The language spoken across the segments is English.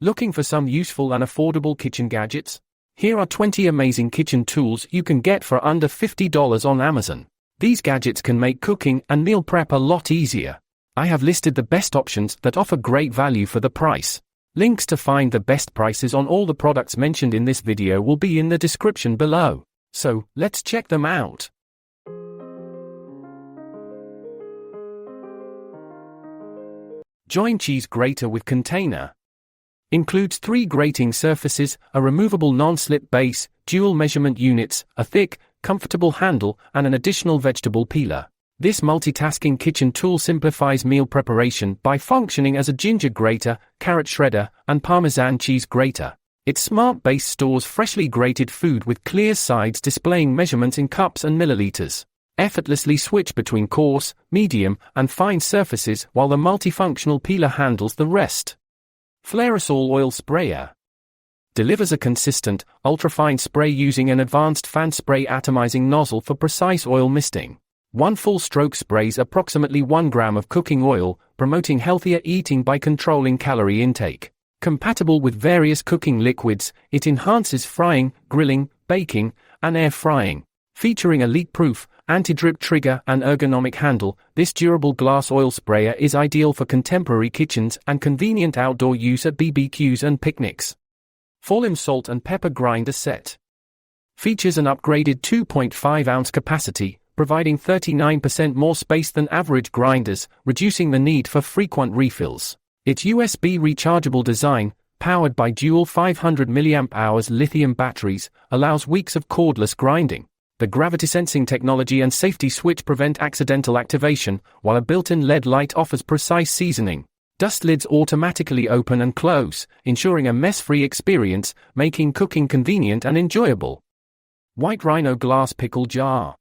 Looking for some useful and affordable kitchen gadgets? Here are 20 amazing kitchen tools you can get for under $50 on Amazon. These gadgets can make cooking and meal prep a lot easier. I have listed the best options that offer great value for the price. Links to find the best prices on all the products mentioned in this video will be in the description below. So, let's check them out. Joint cheese grater with container. Includes 3 grating surfaces, a removable non-slip base, dual measurement units, a thick, comfortable handle, and an additional vegetable peeler. This multitasking kitchen tool simplifies meal preparation by functioning as a ginger grater, carrot shredder, and Parmesan cheese grater. Its smart base stores freshly grated food with clear sides displaying measurements in cups and milliliters. Effortlessly switch between coarse, medium, and fine surfaces while the multifunctional peeler handles the rest. Flairosol oil sprayer. Delivers a consistent, ultrafine spray using an advanced fan spray atomizing nozzle for precise oil misting. One full stroke sprays approximately 1 gram of cooking oil, promoting healthier eating by controlling calorie intake. Compatible with various cooking liquids, it enhances frying, grilling, baking, and air frying. Featuring a leak-proof, anti-drip trigger and ergonomic handle, this durable glass oil sprayer is ideal for contemporary kitchens and convenient outdoor use at BBQs and picnics. Folim salt and pepper grinder set. Features an upgraded 2.5-ounce capacity, providing 39% more space than average grinders, reducing the need for frequent refills. Its USB rechargeable design, powered by dual 500 mAh lithium batteries, allows weeks of cordless grinding. The gravity sensing technology and safety switch prevent accidental activation, while a built-in LED light offers precise seasoning. Dust lids automatically open and close, ensuring a mess-free experience, making cooking convenient and enjoyable. White Rhino glass pickle jar.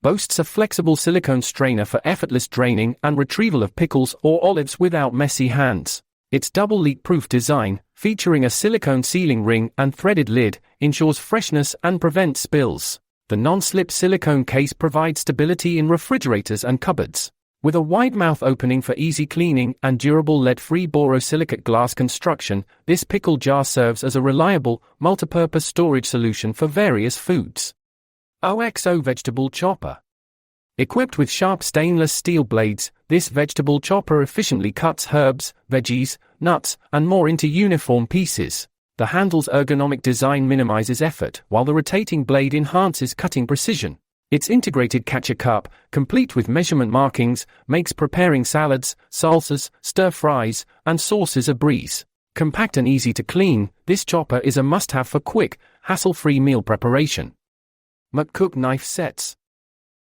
Boasts a flexible silicone strainer for effortless draining and retrieval of pickles or olives without messy hands. Its double leak-proof design, featuring a silicone sealing ring and threaded lid, ensures freshness and prevents spills. The non-slip silicone case provides stability in refrigerators and cupboards. With a wide mouth opening for easy cleaning and durable lead-free borosilicate glass construction, this pickle jar serves as a reliable, multipurpose storage solution for various foods. OXO vegetable chopper. Equipped with sharp stainless steel blades, this vegetable chopper efficiently cuts herbs, veggies, nuts, and more into uniform pieces. The handle's ergonomic design minimizes effort, while the rotating blade enhances cutting precision. Its integrated catcher cup, complete with measurement markings, makes preparing salads, salsas, stir-fries, and sauces a breeze. Compact and easy to clean, this chopper is a must-have for quick, hassle-free meal preparation. McCook knife sets.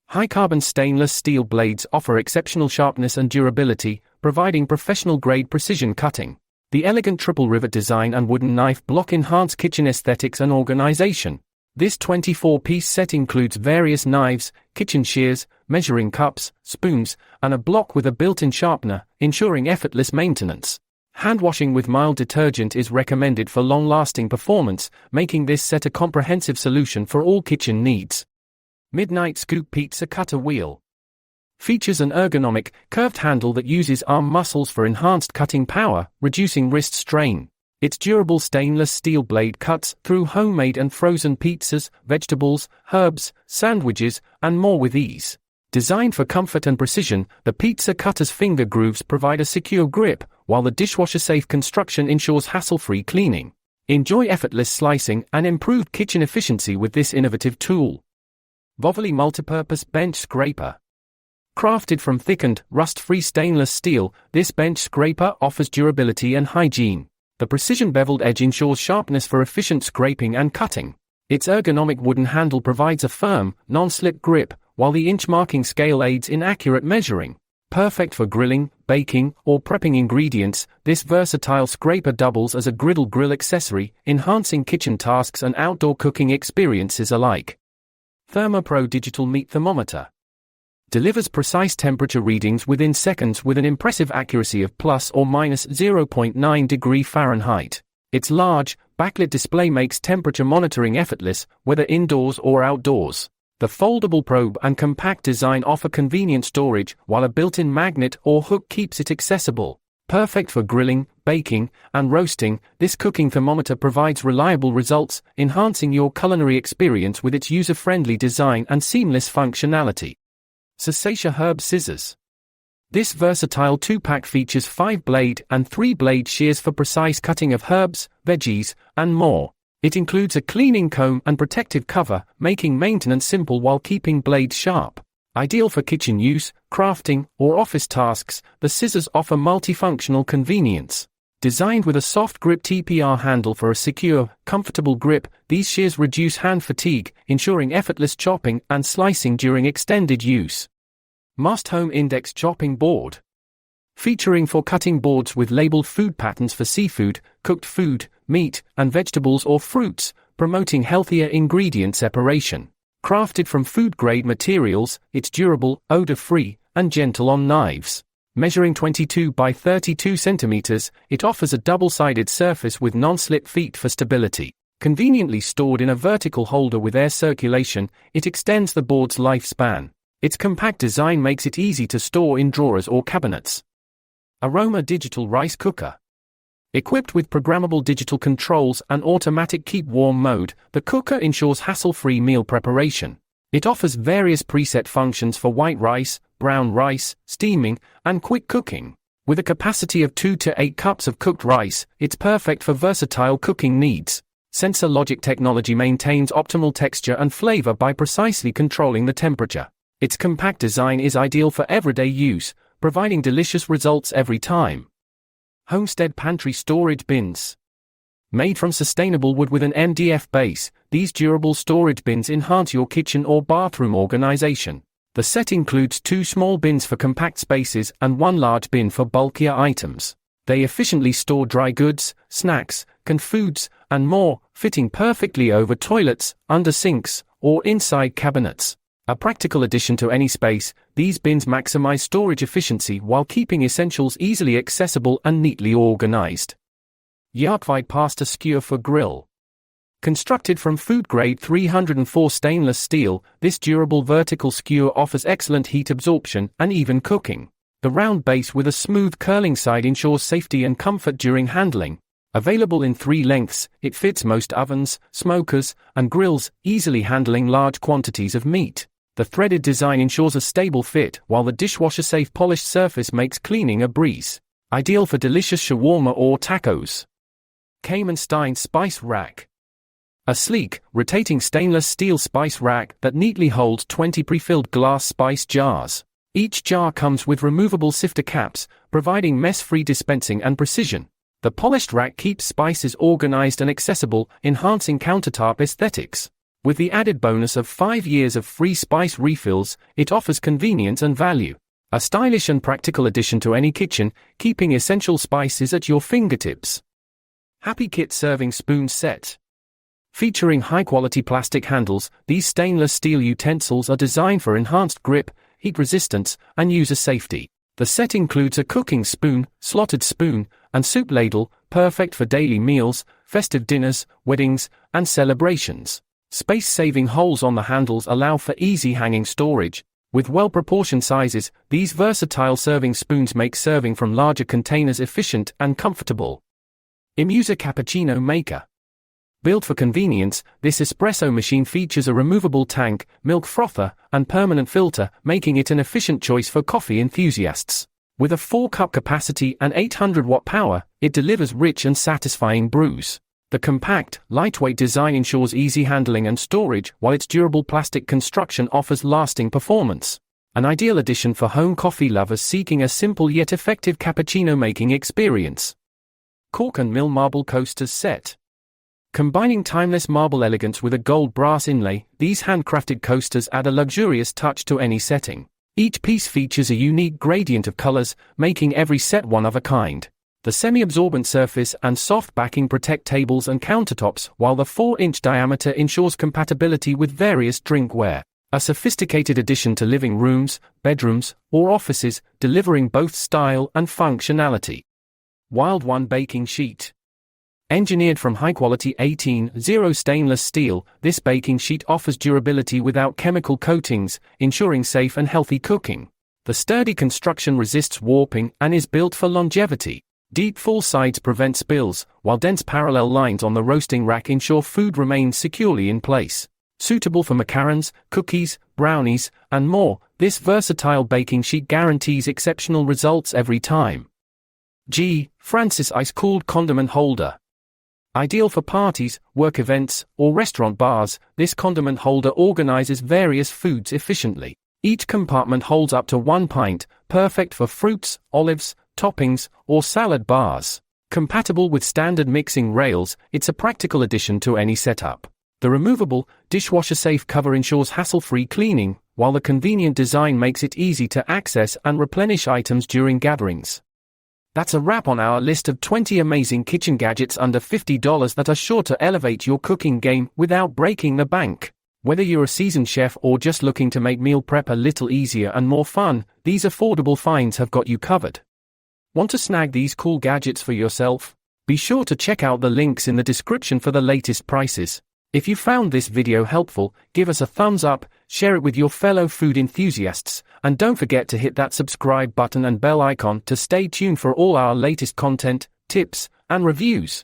High-carbon stainless steel blades offer exceptional sharpness and durability, providing professional-grade precision cutting. The elegant triple rivet design and wooden knife block enhance kitchen aesthetics and organization. This 24-piece set includes various knives, kitchen shears, measuring cups, spoons, and a block with a built-in sharpener, ensuring effortless maintenance. Hand washing with mild detergent is recommended for long-lasting performance, making this set a comprehensive solution for all kitchen needs. Midnight Scoop Pizza Cutter Wheel. Features an ergonomic, curved handle that uses arm muscles for enhanced cutting power, reducing wrist strain. Its durable stainless steel blade cuts through homemade and frozen pizzas, vegetables, herbs, sandwiches, and more with ease. Designed for comfort and precision, the pizza cutter's finger grooves provide a secure grip, while the dishwasher-safe construction ensures hassle-free cleaning. Enjoy effortless slicing and improved kitchen efficiency with this innovative tool. Vovoli Multipurpose Bench Scraper. Crafted from thickened, rust-free stainless steel, this bench scraper offers durability and hygiene. The precision beveled edge ensures sharpness for efficient scraping and cutting. Its ergonomic wooden handle provides a firm, non-slip grip, while the inch marking scale aids in accurate measuring. Perfect for grilling, baking, or prepping ingredients, this versatile scraper doubles as a griddle grill accessory, enhancing kitchen tasks and outdoor cooking experiences alike. ThermoPro Digital Meat Thermometer. Delivers precise temperature readings within seconds with an impressive accuracy of plus or minus 0.9 degree Fahrenheit. Its large, backlit display makes temperature monitoring effortless, whether indoors or outdoors. The foldable probe and compact design offer convenient storage, while a built-in magnet or hook keeps it accessible. Perfect for grilling, baking, and roasting, this cooking thermometer provides reliable results, enhancing your culinary experience with its user-friendly design and seamless functionality. Satisfactory Herb Scissors. This versatile 2-pack features 5-blade and 3-blade shears for precise cutting of herbs, veggies, and more. It includes a cleaning comb and protective cover, making maintenance simple while keeping blades sharp. Ideal for kitchen use, crafting, or office tasks, the scissors offer multifunctional convenience. Designed with a soft grip TPR handle for a secure, comfortable grip, these shears reduce hand fatigue, ensuring effortless chopping and slicing during extended use. Must Home Index Chopping Board. Featuring 4 cutting boards with labeled food patterns for seafood, cooked food, meat, and vegetables or fruits, promoting healthier ingredient separation. Crafted from food-grade materials, it's durable, odor-free, and gentle on knives. Measuring 22 by 32 centimeters, it offers a double-sided surface with non-slip feet for stability. Conveniently stored in a vertical holder with air circulation, it extends the board's lifespan. Its compact design makes it easy to store in drawers or cabinets. Aroma Digital Rice Cooker. Equipped with programmable digital controls and automatic keep warm mode, the cooker ensures hassle-free meal preparation. It offers various preset functions for white rice, brown rice, steaming, and quick cooking. With a capacity of 2 to 8 cups of cooked rice, it's perfect for versatile cooking needs. Sensor Logic technology maintains optimal texture and flavor by precisely controlling the temperature. Its compact design is ideal for everyday use, providing delicious results every time. Homestead Pantry Storage Bins. Made from sustainable wood with an MDF base, these durable storage bins enhance your kitchen or bathroom organization. The set includes 2 small bins for compact spaces and 1 large bin for bulkier items. They efficiently store dry goods, snacks, canned foods, and more, fitting perfectly over toilets, under sinks, or inside cabinets. A practical addition to any space, these bins maximize storage efficiency while keeping essentials easily accessible and neatly organized. Yarkwide Pasta Skewer for Grill. Constructed from food-grade 304 stainless steel, this durable vertical skewer offers excellent heat absorption and even cooking. The round base with a smooth curling side ensures safety and comfort during handling. Available in 3 lengths, it fits most ovens, smokers, and grills, easily handling large quantities of meat. The threaded design ensures a stable fit, while the dishwasher-safe polished surface makes cleaning a breeze. Ideal for delicious shawarma or tacos. Kaimanstein Spice Rack. A sleek, rotating stainless steel spice rack that neatly holds 20 pre-filled glass spice jars. Each jar comes with removable sifter caps, providing mess-free dispensing and precision. The polished rack keeps spices organized and accessible, enhancing countertop aesthetics. With the added bonus of 5 years of free spice refills, it offers convenience and value. A stylish and practical addition to any kitchen, keeping essential spices at your fingertips. Happy Kit Serving Spoon Set. Featuring high-quality plastic handles, these stainless steel utensils are designed for enhanced grip, heat resistance, and user safety. The set includes a cooking spoon, slotted spoon, and soup ladle, perfect for daily meals, festive dinners, weddings, and celebrations. Space-saving holes on the handles allow for easy hanging storage. With well-proportioned sizes, these versatile serving spoons make serving from larger containers efficient and comfortable. Imusa Cappuccino Maker. Built for convenience, this espresso machine features a removable tank, milk frother, and permanent filter, making it an efficient choice for coffee enthusiasts. With a 4-cup capacity and 800-watt power, it delivers rich and satisfying brews. The compact, lightweight design ensures easy handling and storage, while its durable plastic construction offers lasting performance. An ideal addition for home coffee lovers seeking a simple yet effective cappuccino making experience. Cork and Mill Marble Coasters Set. Combining timeless marble elegance with a gold brass inlay, these handcrafted coasters add a luxurious touch to any setting. Each piece features a unique gradient of colors, making every set one of a kind. The semi-absorbent surface and soft backing protect tables and countertops, while the 4-inch diameter ensures compatibility with various drinkware. A sophisticated addition to living rooms, bedrooms, or offices, delivering both style and functionality. Wild One Baking Sheet. Engineered from high-quality 18-0 stainless steel, this baking sheet offers durability without chemical coatings, ensuring safe and healthy cooking. The sturdy construction resists warping and is built for longevity. Deep full sides prevent spills, while dense parallel lines on the roasting rack ensure food remains securely in place. Suitable for macarons, cookies, brownies, and more, this versatile baking sheet guarantees exceptional results every time. G. Francis Ice-Cooled Condiment Holder. Ideal for parties, work events, or restaurant bars, this condiment holder organizes various foods efficiently. Each compartment holds up to 1 pint, perfect for fruits, olives, toppings, or salad bars. Compatible with standard mixing rails, it's a practical addition to any setup. The removable, dishwasher-safe cover ensures hassle-free cleaning, while the convenient design makes it easy to access and replenish items during gatherings. That's a wrap on our list of 20 amazing kitchen gadgets under $50 that are sure to elevate your cooking game without breaking the bank. Whether you're a seasoned chef or just looking to make meal prep a little easier and more fun, these affordable finds have got you covered. Want to snag these cool gadgets for yourself? Be sure to check out the links in the description for the latest prices. If you found this video helpful, give us a thumbs up, share it with your fellow food enthusiasts, and don't forget to hit that subscribe button and bell icon to stay tuned for all our latest content, tips, and reviews.